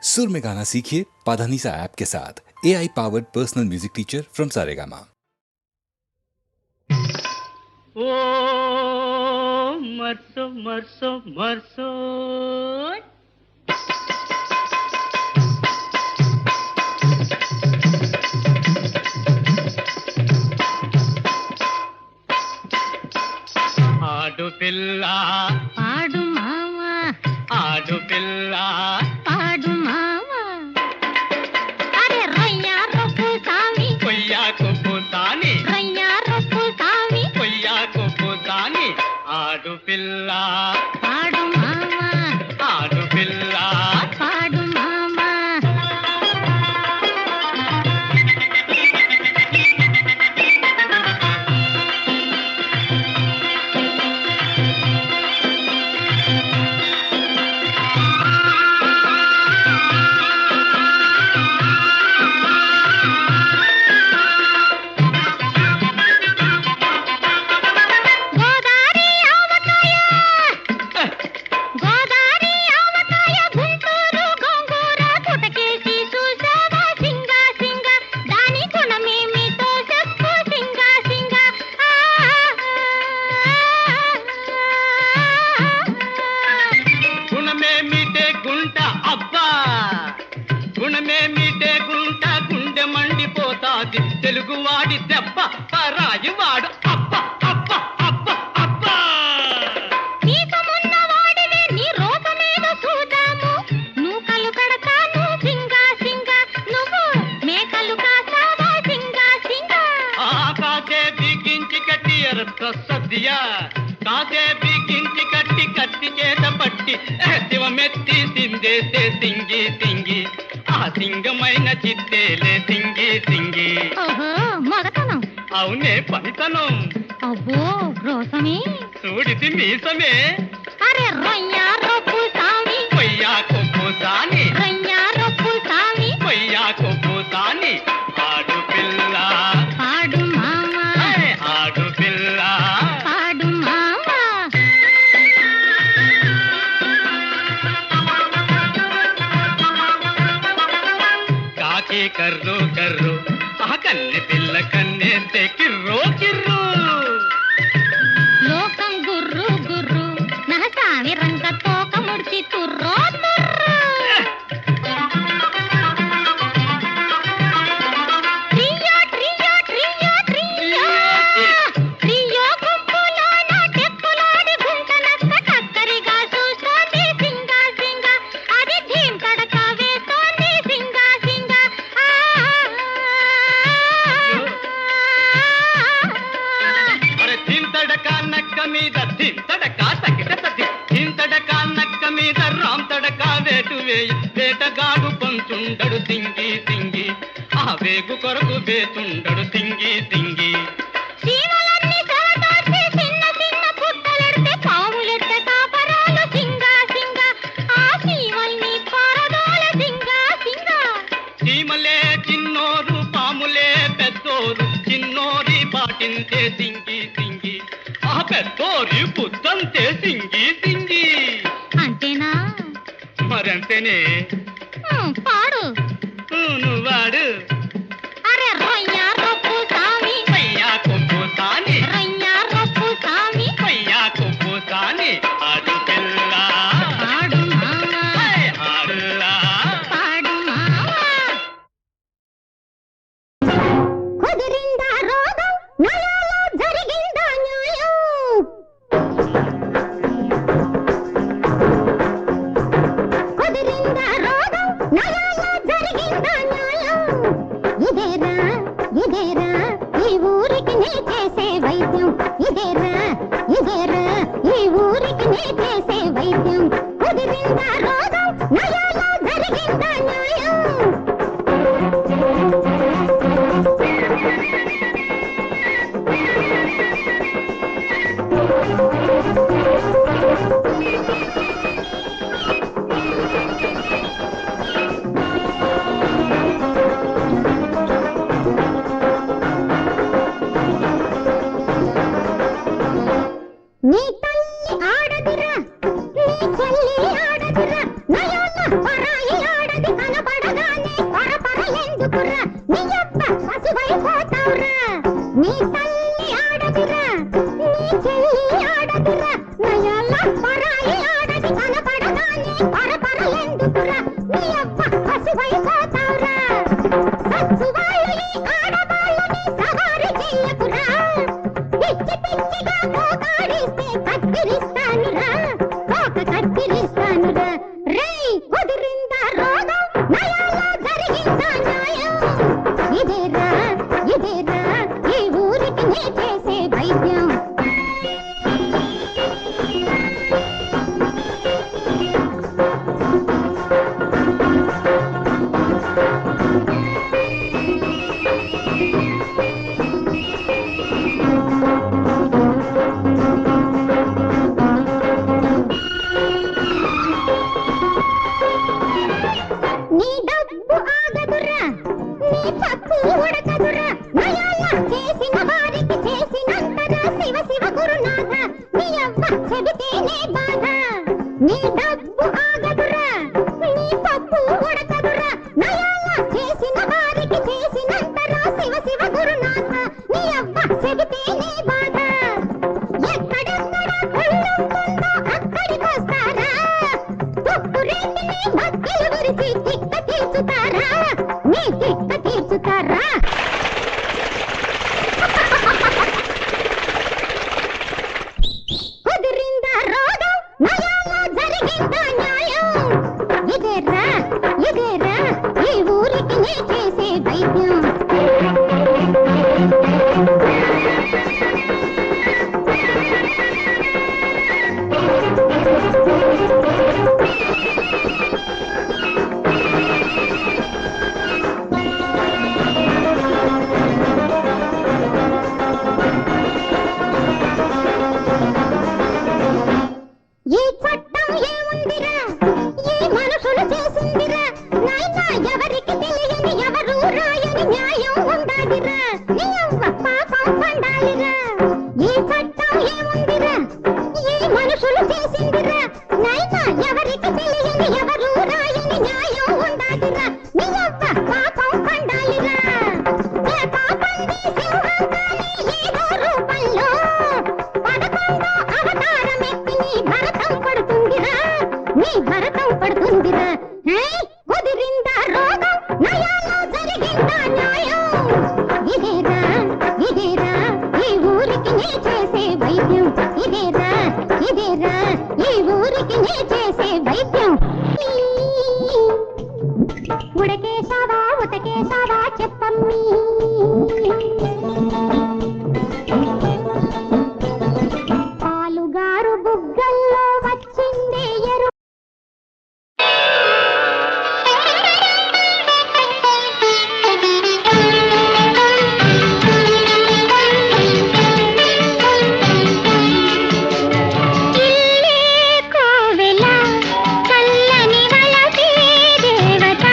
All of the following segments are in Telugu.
सुर में गाना सीखिए पाधानीसा ऐप के साथ AI powered personal music teacher from Saregama. ओ मरसो मरसो मरसो ఆడు పిల్ల ఆడు మావా ఆడు పిల్ల ఆడు మావా అరే రయ్యా రొప్పు సామి కొయ్యాకు పూతాని రయ్యా రొప్పు సామి కొయ్యాకు పూతాని ఆడు పిల్ల ఆడు మావా ఆడు పిల్ల ఆడు మావా గోదారి ఆవకాయ గోదారి ఆవకాయ గుంటూరు గోంగూర పుటకేసి చూసావా సింగా సింగా దాని గుణమేమిటో చెప్పు సింగా సింగా గుణమేమిటే గుంట అబ్బా గుణమేమిటే గుంట గుండె మండిపోతాది తెలుగువాడి దెబ్బ పరాయి వాడు అబ్బా అబ్బా అబ్బా అబ్బా నీకమున్న వాడివే నీ రూపమేదో చూద్దాము నూకలు కడతాను సింగా సింగా నువ్వు మేకలు కాసావా సింగా సింగా కాసే బిగించి కట్టి ఎరత్త సద్దియా కాసే బిగించి కట్టి కత్తి చేత పట్టి శివమెత్తి సిందేసే సింగి సింగి ఆ సింగమైన చిత్తేలే సింగి సింగి ఓహో మగతనం అవునే పనితనం అబ్బో రోసమే చూడిది మీసమే అరే రయ్యా రొప్పు సామి కొయ్యా కొప్పు సాని రయ్యా రొప్పు సామి కొయ్యా కొప్పు సాని ఆడు పిల్ల ఆడు మావా ఆడు పిల్ల ఆడు మావా కాకి కర్రు కర్రు ఆ కన్నె పిల్ల కన్నెస్తే కిర్రో కిర్రు లోకం గుర్రు గుర్రు నా సామి రంగ తోక ముడిచి తుర్రో తుర్రు ట్రియో ట్రియో ట్రియో ట్రియో ట్రియో గుంపులోన టెక్కులాడి గుంటనక్క కక్కరిగా చూస్తోంది సింగా సింగా అది ధీం కడక వేస్తోంది సింగా సింగా అరే చింతడక నక్క మీద చింతడక తగిటది చింతడక నక్క మీద రామ్ తడక వేటు వేయి వేటగాడు పంచుండడు సింగి సింగి ఆ వేగు కొరకు వేతుండడు సింగి సింగి చీమలన్నీ చెవటోసి చిన్న చిన్న పుట్టలెడితే పాములెడితే కాపరాలు సింగా సింగా ఆ చీమల్ని పారదోల సింగా సింగా చీమలే చిన్నోరు పాములే పెద్దోరు చిన్నోరి పాటించే సింగి సింగి ఆ పెద్దోరి బుద్ధంతే సింగి సింగి అంతేనా మరంతేనే పాడు నువ్వాడు అరే రొయ్యా రొప్పు సామి పయ్యా కొప్పు తాని రొయ్యా రొప్పు సామి పయ్యా కొప్పు తాని ఆడు పిల్ల పాడు మావా ఆడులా పాడు మావా కుదిరిందా రోగం నయాలో జరిగిందా న్యాయం కుదిరిందా రోగం నయాలో జరిగిందా న్యాయం ఇదేరా ఇదేరా ఈ ఊరికి నే చేసే వైద్యం ఇదేరా ఇదేరా ఈ ఊరికి నే చేసే వైద్యం కుదిరిందా రోగం నయాలో జరిగిందా న్యాయం ఎందుకురా నీ అబ్బ పశువైపోతావురా నీ తల్లి ఆడదిరా నీ చెల్లి ఆడదిరా నయాల పరాయి ఆడది కనపడగానే పరపరలెందుకురా నీ అబ్బ పశువైపోతావురా సత్సువాళ్ళు ఈ ఆడవాళ్ళని సవారి చెయ్యకురా పిచ్చి పిచ్చిగా పోకాడిస్తే కత్తిరిస్తానురా కోక కత్తిరిస్తానురా రేయ్ కుదిరిందా రోగం నయాలో జరిగిందా న్యాయం ఇదేరా ఇదేరా ఈ ఊరికి నే చేసే వైద్యం నీ డబ్బు ఆగదురా నీ పప్పు ఉడకదురా నయాల చేసిన వారికి చేసినంతరా శివ శివ గురునాథ నీ అవ్వ చెబితేనే బాధ నీ డబ్బు ఆగదురా నీ పప్పు ఉడకదురా నయాల చేసిన వారికి చేసినంతరా శివ శివ గురునాథ నీ అవ్వ చెబితేనే బాధ ఎక్కడెక్కడ కుళ్ళుంటుందో అక్కడికొస్తారా తుప్పురేటిని భక్తులు గురించి తిక్క తీర్చుతారా నీ తిక్క తీర్చుతారా కుదిరిందా రోగం నయాలో జరిగిందా న్యాయం ఇదేరా ఇదేరా ఈ ఊరికి నే చేసే వైద్యం ఈ చట్టం ఏముందిరా ఈ మనుషులు చేసిందిరా నాయనా ఎవరికి తెలియని ఎవరు రాయని న్యాయం ఉండాలిరా నీ అవ్వ పాపం పండాలిరా ఈ చట్టం ఏముందిరా ఈ మనుషులు చేసిందిరా నాయనా ఎవరికి తెలియని ఎవరు రాయని న్యాయం ఉండాలిరా నీ అవ్వ పాపం పండాలిరా ఏ పాపంది సింహం కానీ ఏదో రూపంలో 11వ అవతారం ఎత్తి నీ భరతం పడుతుందిరా నీ భరతం పడుతుందిరా కుదిరిందా రోగం నయాలో జరిగిందా న్యాయం ఇదేరా ఇదేరా ఈ ఊరికి నే చేసే వైద్యం ఇదేరా ఇదేరా ఈ ఊరికి నే చేసే వైద్యం ఉడకేశావా ఉతకేశావా చెప్పమ్మీ పాలుగారు బుగ్గల్లో వచ్చిందే ఎరు ఇల్లే కోవెల చల్లని వలసే దేవత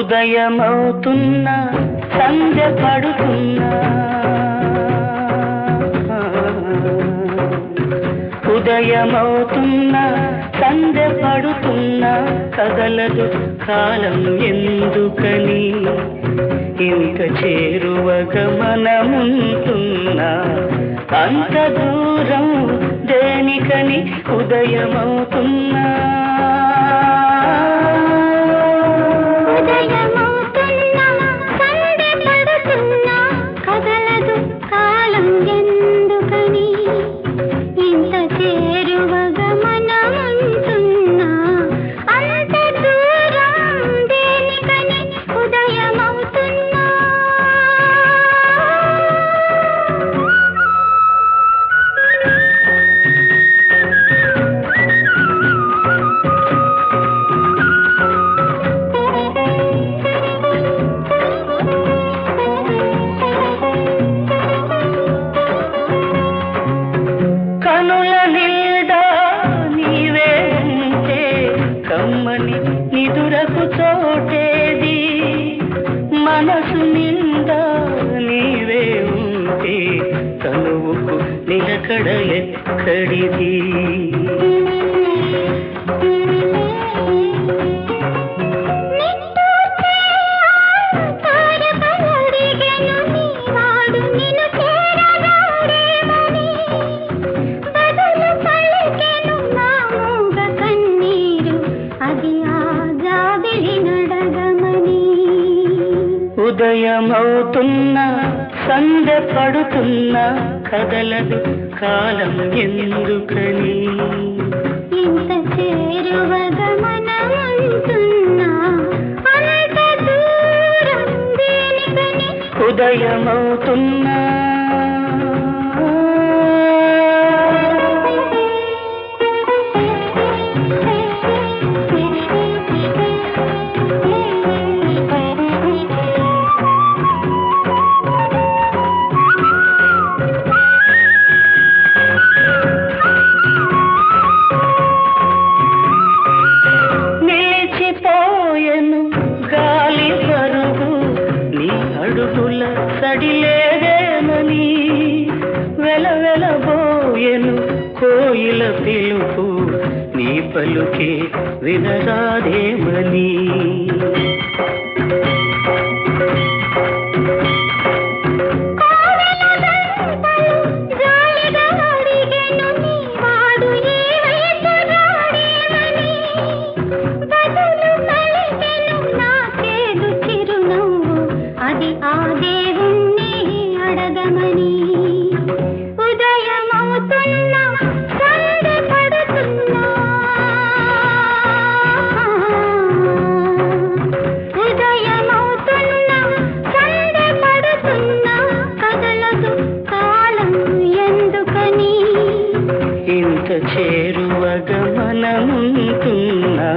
ఉదయమవుతున్నా సంధ్య పడుతున్నా ఉదయమవుతున్నా సంధ్య పడుతున్నా కదలదు కాలం ఎందుకని ఇంత చేరువగ మనముంటున్నా అంత దూరం దేనికని ఉదయమవుతున్నా మనసు నిండా నీవే ఉంటే తనువుకు నిలకడ ఎక్కడిది ఉదయమవుతున్నా సంధ్య పడుతున్నా కదలదు కాలం ఎందుకని ఇంత చేరువగా మనముంటున్నా అంత దూరం దేనికని ఉదయమవుతున్నా సడిలేదేమని వెలవెలబోయెను కోయిల పిలుపు నీ పలుకే వినరాదేమని చేరువగా మనముంటున్నా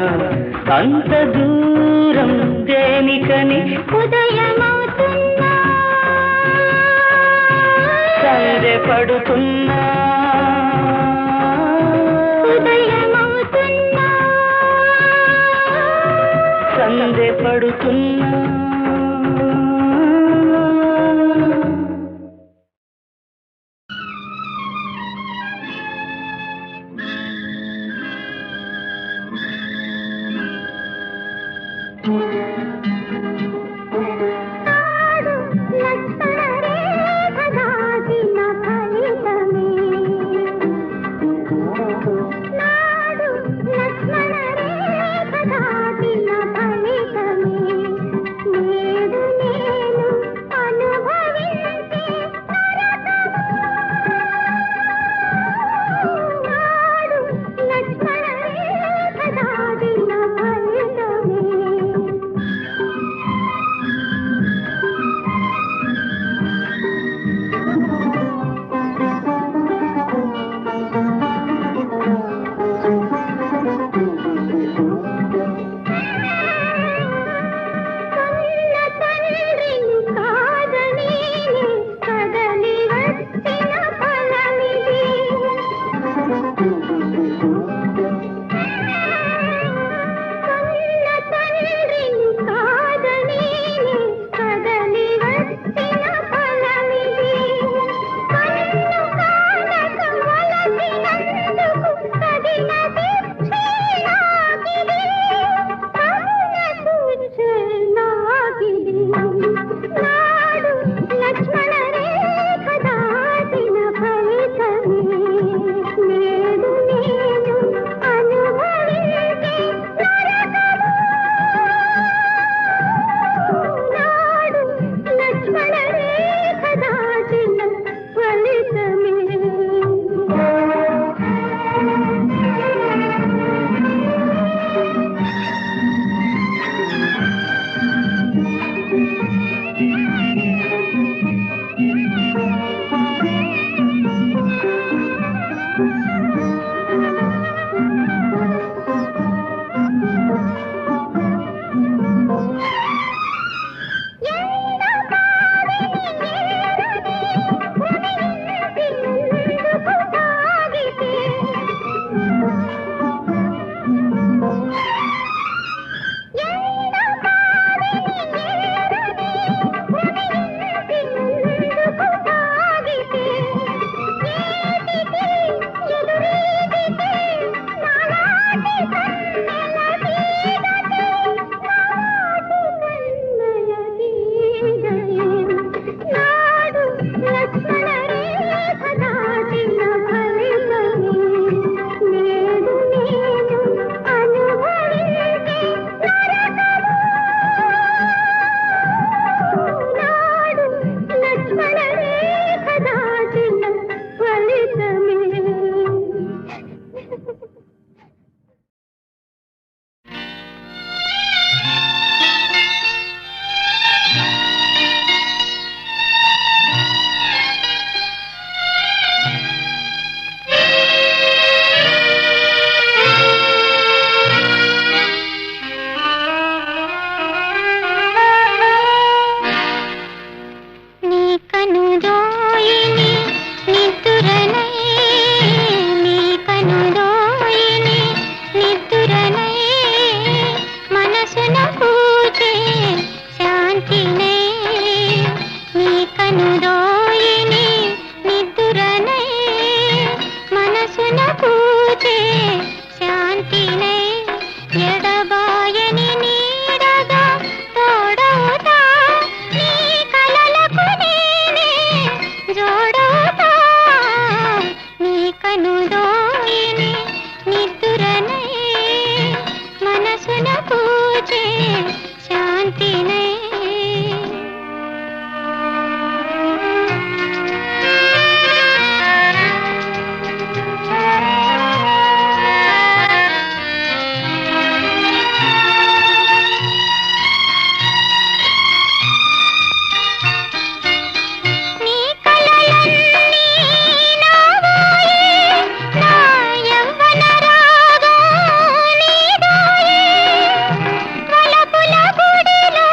అంత దూరం దేనికని ఉదయమవుతున్నా సంధ్య పడుతున్నా ఉదయమవుతున్నా సంధ్య పడుతున్నా లక్ష్మణ రేఖ దాటిన ఫలితమే మనసున పూచే శాంతినై నీ కలలన్నీ నావాయే నా యవ్వన రాగం నీదాయే వలపుల గుడిలో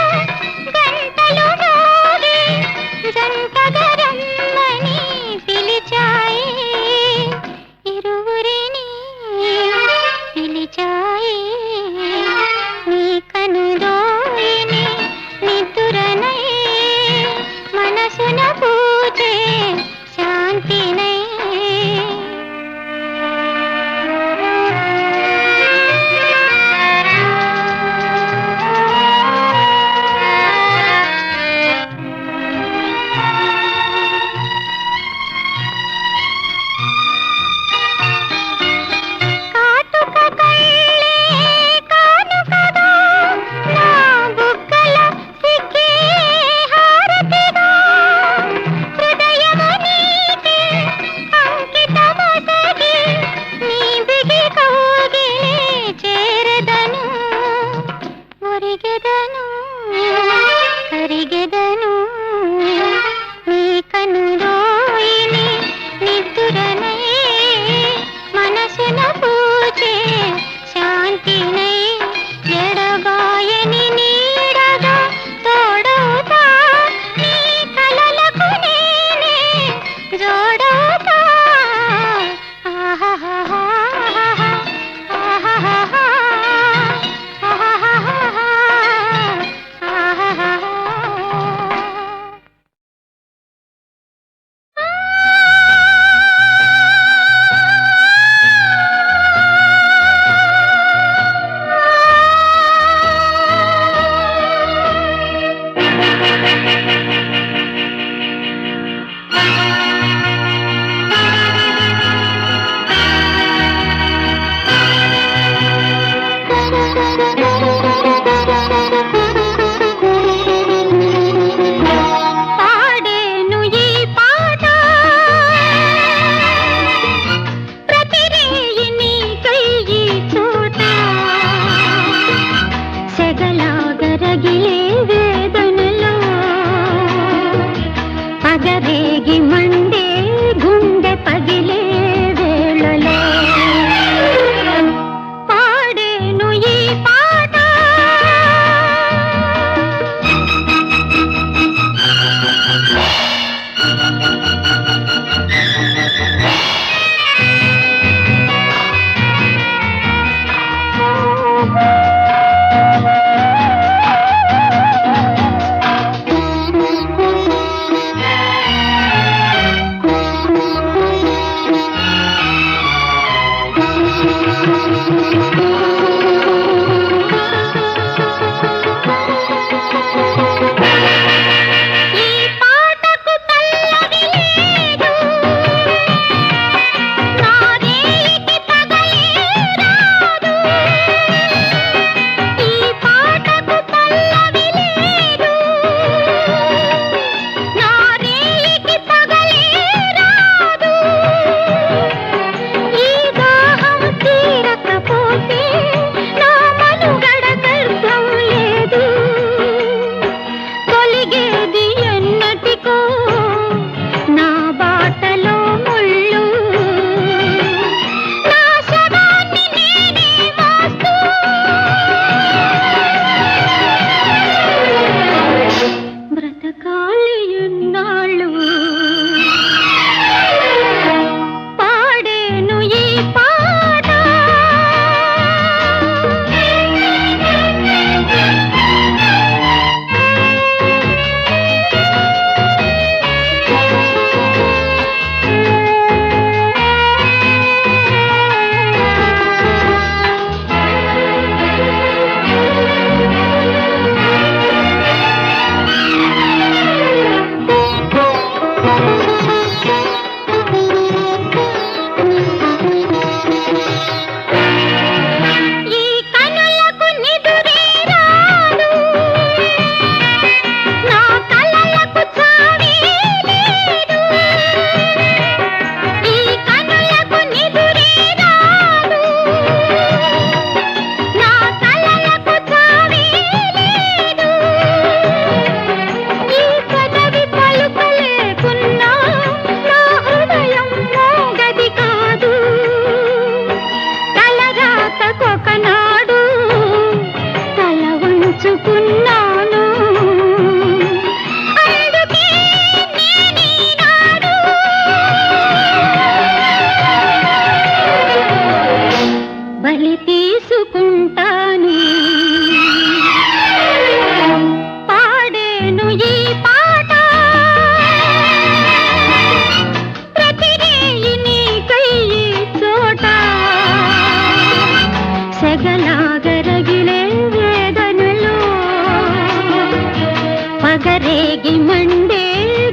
సెగరేగి మండే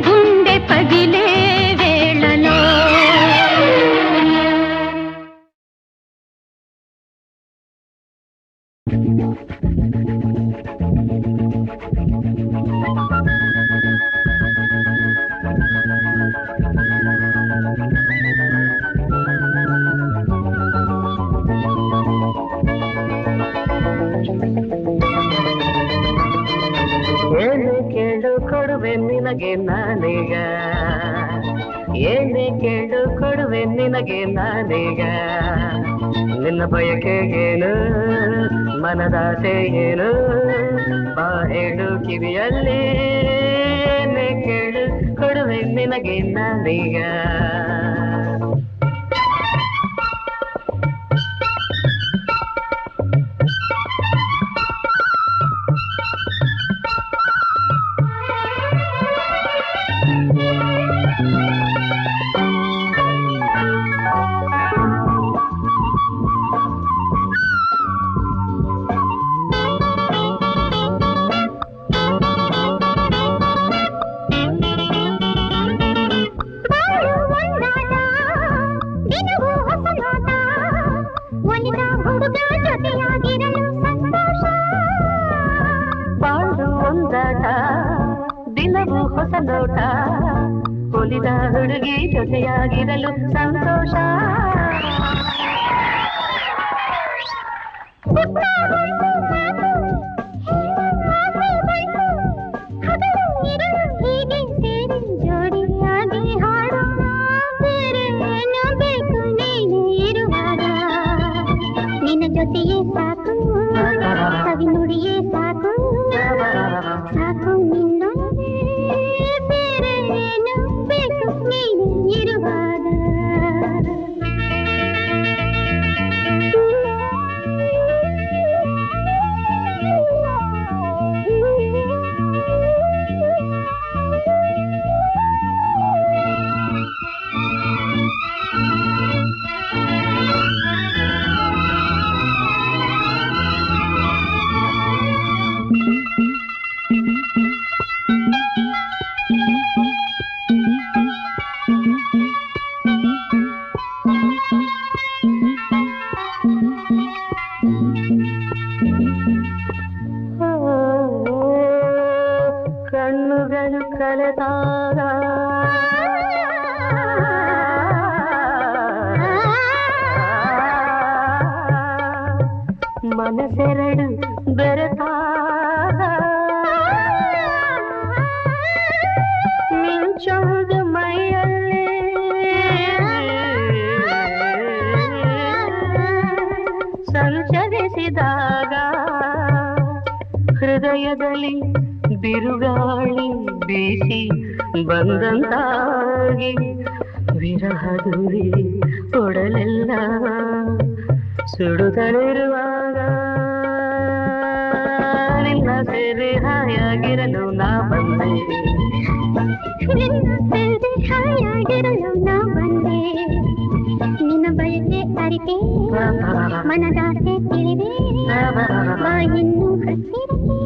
గుండె పగిలే వేళలో ಏನೇ ಕೇಳು ಕೊಡುವೆ ನಿನಗೆ ನಾನೀಗ ಏನೇ ಕೇಳು ಕೊಡುವೆ ನಿನಗೆ ನಾನೀಗ ನಿನ್ನ ಬಯಕೆ ಏನು ಮನದಾಸೆ ಏನು ಬಾ ಹೇಳು ಕಿವಿಯಲ್ಲಿ ಏನೇ ಕೇಳು ಕೊಡುವೆ ನಿನಗೆ ನಾನೀಗ ದಿನವೂ ಹೊಸ ನೋಟ ಒಲಿದ ಹುಡುಗಿ ಜೊತೆಯಾಗಿರಲು ಸಂತೋಷ ಜೋಡಿಯಾಗಿ ಹಾಡೋ ಬೇಕು ನೀನು ಇರುವಾಗ ನಿನ್ನ ಜೊತೆಯೇ ಸಾಕು ಕವಿ ನುಡಿಯೇ ಸಾಕು ಸಾಕು ನಿನ್ನೊಂದೇ ಬೇರೆ ಏನು ಬೇಕು ನೀನು ಇರುವಾಗ ಕಣ್ಣುಗಳು ಕಳೆದಾಗ ಮನಸೆರಡು ಬೆರೆತಾಗ ಮಿಂಚೋದು ಮೈಯಲ್ಲಿ ಸಂಚರಿಸಿದಾಗ ಹೃದಯದಲ್ಲಿ ಬಿರುಗಾಳಿ ಬೀಸಿ ಬಂದಂತಾಗಿ ವಿರಹದುರಿ ಕೊಡಲೆಲ್ಲ ಸುಡುತ್ತಲಿರುವಾಗ ನಿನ್ನ ಸೇರಿ ಹಾಯಾಗಿರಲು ನಾ ಬಂದೆ ನಿನ್ನ ಸೇರಿ ಹಾಯಾಗಿರಲು ನಾ ಬಂದೆ ನಿನ್ನ ಬಯಕೆ ಅರಿತೆ ಮನದಾಸೆ ತಿಳಿದೆ ಬಾ ಇನ್ನು ಹತ್ತಿರಕ್ಕೆ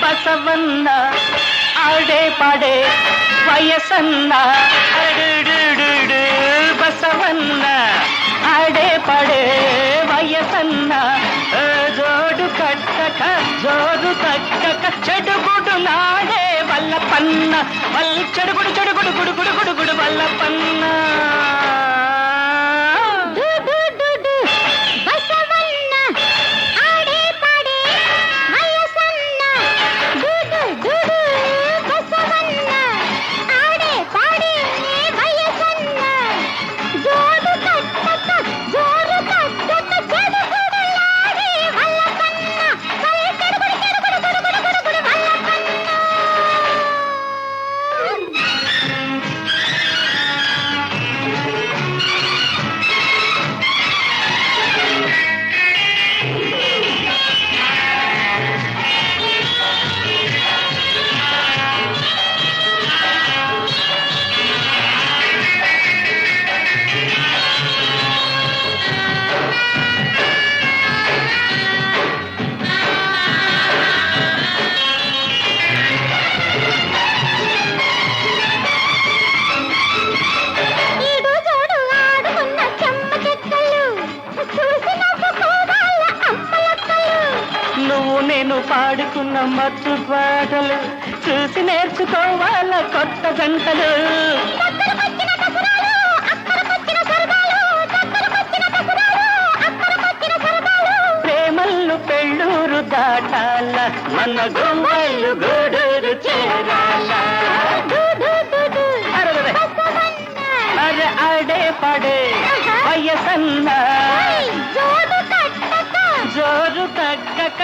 ಬಸವನ್ನ ಆಡೆ ಪಾಡೆ ವಯಸ್ಸನ್ನ ಬಸವನ್ನ ಆಡೆ ಪಾಡೆ ವಯಸ್ಸನ್ನ ಜೋಡು ಕಟ್ಟಕ ಜೋರು ತಕ್ಕಕ చెడుగుడు నాడే వల్లపన్న వల్ చెడుగుడు చెడుగుడు గుడు గుడు గుడు గుడు వల్లపన్న నువ్వు నేను పాడుకున్న మత్తు పాటలు చూసి నేర్చుకోవాల కొత్త జంటలు. ప్రేమల్లు పెళ్ళూరు దాటాల మన గుమ్మలు గూడూరు చేరాల. అరే ఆడే పడే వయసన్న జోరు తగ్గక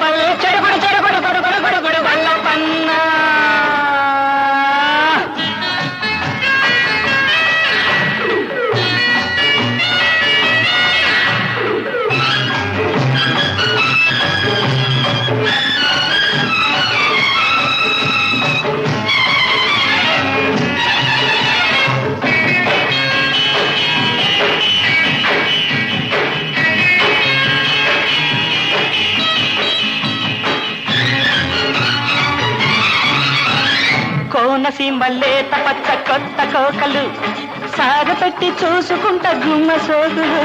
పల్లె చెడుగుడు చెడుగుడు గొడుగుడు గొడుగుడు వల్ల పన్నా. కోనసీమల్లేత పచ్చ కొత్త కోకలు సాగ పెట్టి చూసుకుంటా గుమ్మ సోగులు.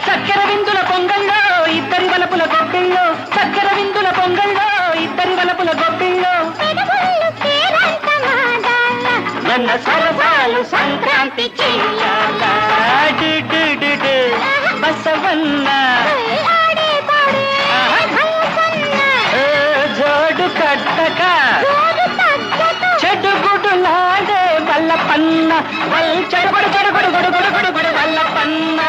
చక్కెర విందుల పొంగల్లో ఇద్దరి వలపుల గొప్పిల్లో, చక్కెర విందుల పొంగల్లో ఇద్దరి వలపుల గొప్పిల్లో మన సరసాలు సంక్రాంతి చెయ్యాల. బసవన్న జోడు కట్టక చెడుగుడు నాడే వల్ల పన్న వల్ చెడుగుడు చెడుగుడు గుడుగుడు గుడుగుడు వల్ల పన్న.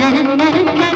na na na na na